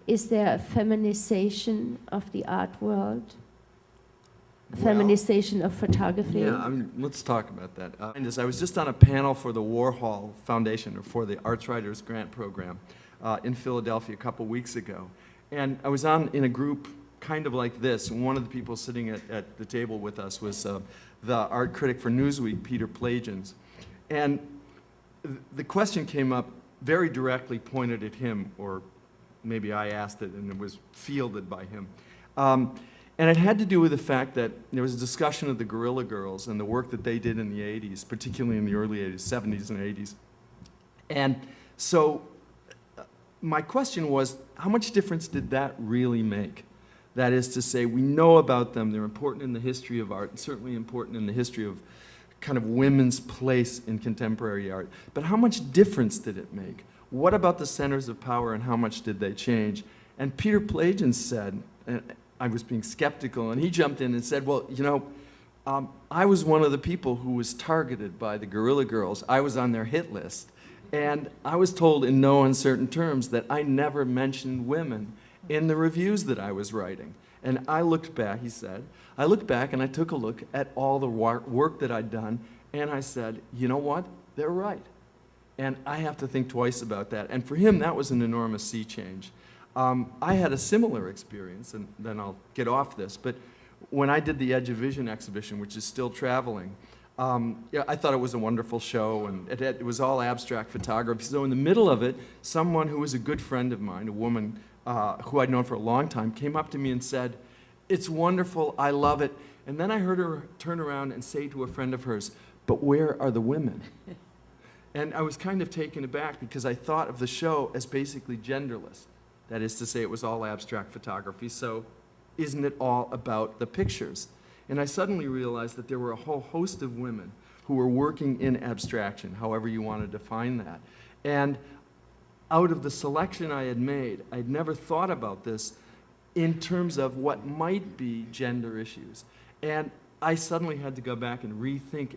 Is there a feminization of the art world? Feminization of photography? Yeah, let's talk about that. I was just on a panel for the Warhol Foundation, or for the Arts Writers Grant Program in Philadelphia a couple weeks ago. And I was in a group kind of like this, and one of the people sitting at the table with us was the art critic for Newsweek, Peter Plagens. And the question came up very directly pointed at him, or maybe I asked it and it was fielded by him. And it had to do with the fact that there was a discussion of the Guerrilla Girls and the work that they did in the 80s, particularly in the early 80s, 70s and 80s. And so my question was, how much difference did that really make? That is to say, we know about them, they're important in the history of art, and certainly important in the history of kind of women's place in contemporary art. But how much difference did it make? What about the centers of power and how much did they change? And Peter Plagens said, and I was being skeptical, and he jumped in and said, well, you know, I was one of the people who was targeted by the Guerrilla Girls. I was on their hit list. And I was told in no uncertain terms that I never mentioned women in the reviews that I was writing. And I looked back, he said, I looked back and I took a look at all the work that I'd done, and I said, you know what? They're right. And I have to think twice about that. And for him, that was an enormous sea change. I had a similar experience, and then I'll get off this, but when I did the Edge of Vision exhibition, which is still traveling, yeah, I thought it was a wonderful show, and it was all abstract photography. So in the middle of it, someone who was a good friend of mine, a woman who I'd known for a long time, came up to me and said, it's wonderful, I love it. And then I heard her turn around and say to a friend of hers, but where are the women? And I was kind of taken aback because I thought of the show as basically genderless. That is to say, it was all abstract photography, so isn't it all about the pictures? And I suddenly realized that there were a whole host of women who were working in abstraction, however you want to define that. And out of the selection I had made, I'd never thought about this in terms of what might be gender issues. And I suddenly had to go back and rethink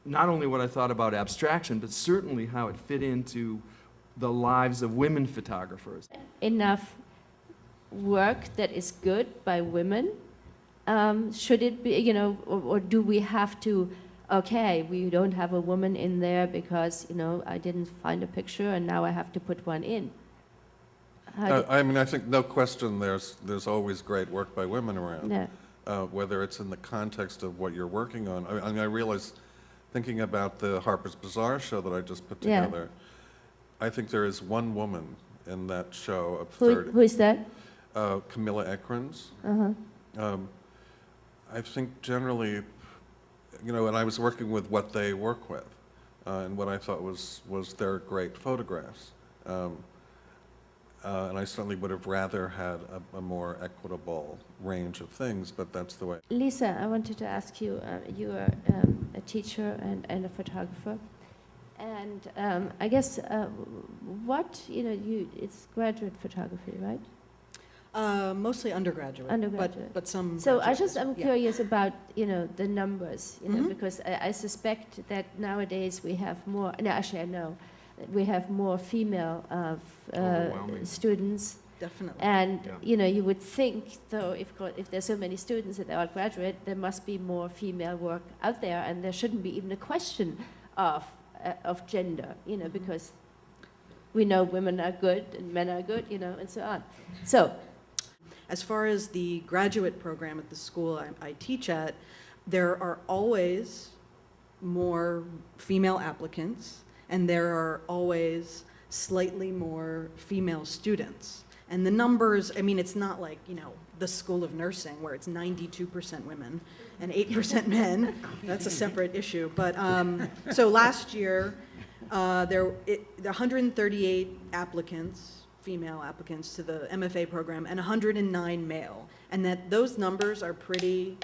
not only what I thought about abstraction, but certainly how it fit into the lives of women photographers. Enough work that is good by women? Should it be, you know, or do we have to, okay, we don't have a woman in there because, you know, I didn't find a picture and now I have to put one in? I mean, I think no question there's always great work by women around, Yeah. Whether it's in the context of what you're working on. I mean, I realize, thinking about the Harper's Bazaar show that I just put together, I think there is one woman in that show of 30. Who is that? Camilla Ekrens. I think generally, you know, and I was working with what they work with, and what I thought was their great photographs. And I certainly would have rather had a more equitable range of things, but that's the way. Lisa, I wanted to ask you, you are a teacher and a photographer. And I guess what, you know, it's graduate photography, right? Mostly undergraduate. But some. So graduate I'm curious about, you know, the numbers, you know, because I suspect that nowadays we have more, no, actually I know, that we have more female students. Definitely. And, you know, you would think, though, if there's so many students that are graduate, there must be more female work out there, and there shouldn't be even a question of gender, you know, because we know women are good and men are good, you know, and so on. So, as far as the graduate program at the school I teach at, there are always more female applicants, and there are always slightly more female students. And the numbers, I mean, it's not like, you know, the School of Nursing where it's 92% women and 8% men. That's a separate issue. But so last year, there were 138 applicants, female applicants to the MFA program, and 109 male. And those numbers are pretty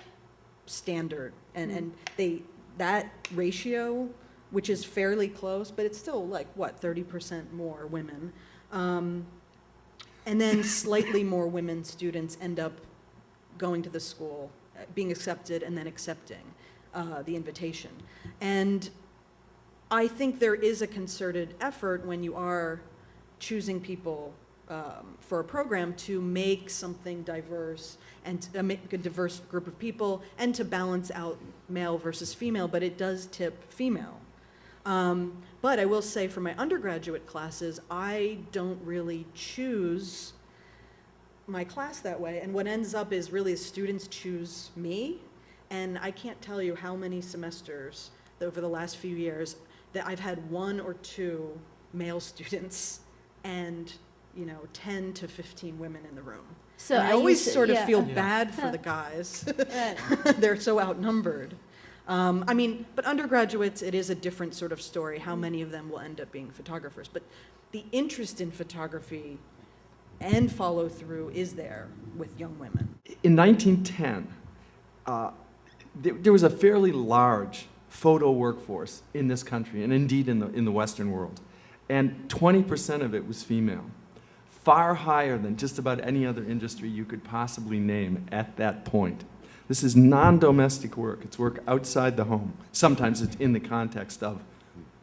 standard. And that ratio, which is fairly close, but it's still like, what, 30% more women. And then slightly more women students end up going to the school, being accepted and then accepting the invitation. And I think there is a concerted effort when you are choosing people for a program to make something diverse and to make a diverse group of people and to balance out male versus female, but it does tip female. But I will say for my undergraduate classes, I don't really choose my class that way. And what ends up is really students choose me. And I can't tell you how many semesters over the last few years that I've had 1 or 2 male students and 10 to 15 women in the room. So and I always sort of yeah. feel Yeah. bad for the guys. Right. They're so outnumbered. But undergraduates, it is a different sort of story, how many of them will end up being photographers. But the interest in photography and follow through is there with young women. In 1910, there was a fairly large photo workforce in this country, and indeed in the Western world. And 20% of it was female, far higher than just about any other industry you could possibly name at that point. This is non-domestic work. It's work outside the home. Sometimes it's in the context of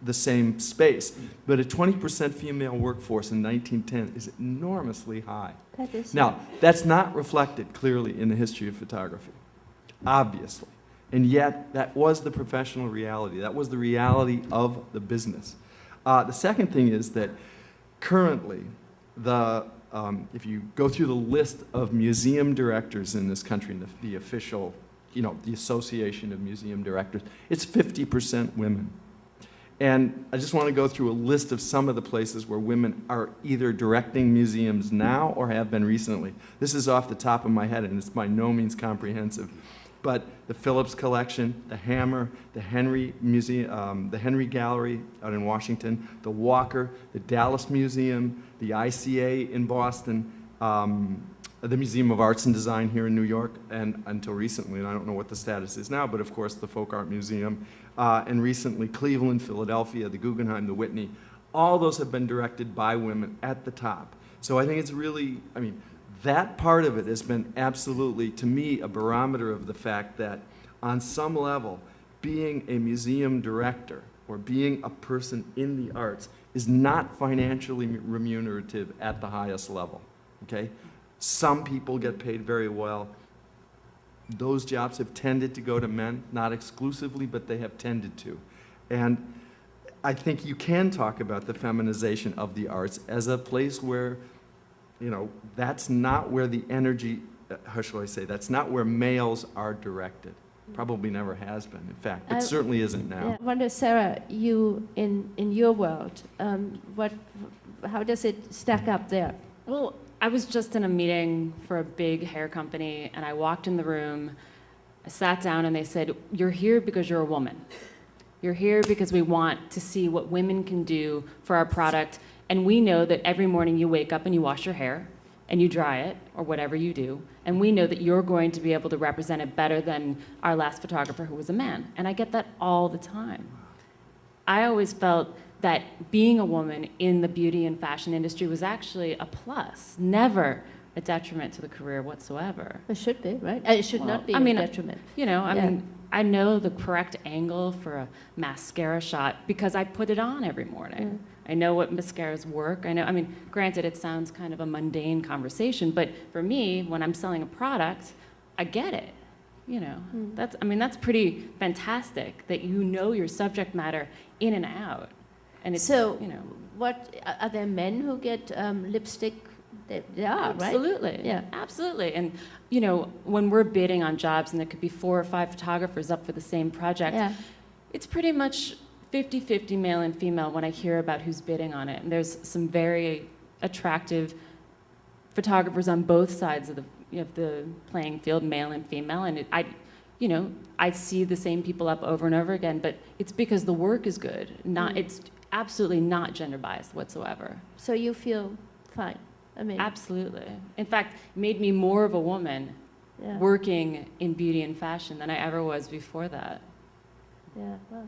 the same space. But a 20% female workforce in 1910 is enormously high. That is Now, that's not reflected clearly in the history of photography, obviously. And yet, that was the professional reality. That was the reality of the business. The second thing is that currently, if you go through the list of museum directors in this country, the official, the Association of Museum Directors, it's 50% women. And I just want to go through a list of some of the places where women are either directing museums now or have been recently. This is off the top of my head, and it's by no means comprehensive. But the Phillips Collection, the Hammer, the Henry Museum, the Henry Gallery out in Washington, the Walker, the Dallas Museum, the ICA in Boston, the Museum of Arts and Design here in New York, and until recently, and I don't know what the status is now, but of course the Folk Art Museum, and recently Cleveland, Philadelphia, the Guggenheim, the Whitney. All those have been directed by women at the top. So I think it's really, that part of it has been absolutely, to me, a barometer of the fact that on some level, being a museum director or being a person in the arts is not financially remunerative at the highest level, okay? Some people get paid very well. Those jobs have tended to go to men, not exclusively, but they have tended to. And I think you can talk about the feminization of the arts as a place where that's not where the energy, how shall I say, that's not where males are directed. Probably never has been, in fact, but certainly isn't now. Yeah. I wonder, Sarah, you, in your world, how does it stack up there? Well, I was just in a meeting for a big hair company, and I walked in the room, I sat down, and they said, "You're here because you're a woman. You're here because we want to see what women can do for our product. And we know that every morning you wake up and you wash your hair and you dry it or whatever you do. And we know that you're going to be able to represent it better than our last photographer who was a man." And I get that all the time. I always felt that being a woman in the beauty and fashion industry was actually a plus, never a detriment to the career whatsoever. It should be, right? It should Well, not be I mean, a detriment. I know the correct angle for a mascara shot because I put it on every morning. I know what mascaras work. Granted, it sounds kind of a mundane conversation, but for me, when I'm selling a product, I get it. That's pretty fantastic that you know your subject matter in and out. And it's, what are there men who get lipstick? They are, right? Absolutely. Yeah. Absolutely. And, when we're bidding on jobs and there could be 4 or 5 photographers up for the same project, it's pretty much 50-50 male and female when I hear about who's bidding on it. And there's some very attractive photographers on both sides of the playing field, male and female. And I see the same people up over and over again, but it's because the work is good. It's absolutely not gender biased whatsoever. So you feel fine? Absolutely. In fact, it made me more of a woman working in beauty and fashion than I ever was before that. Yeah, well,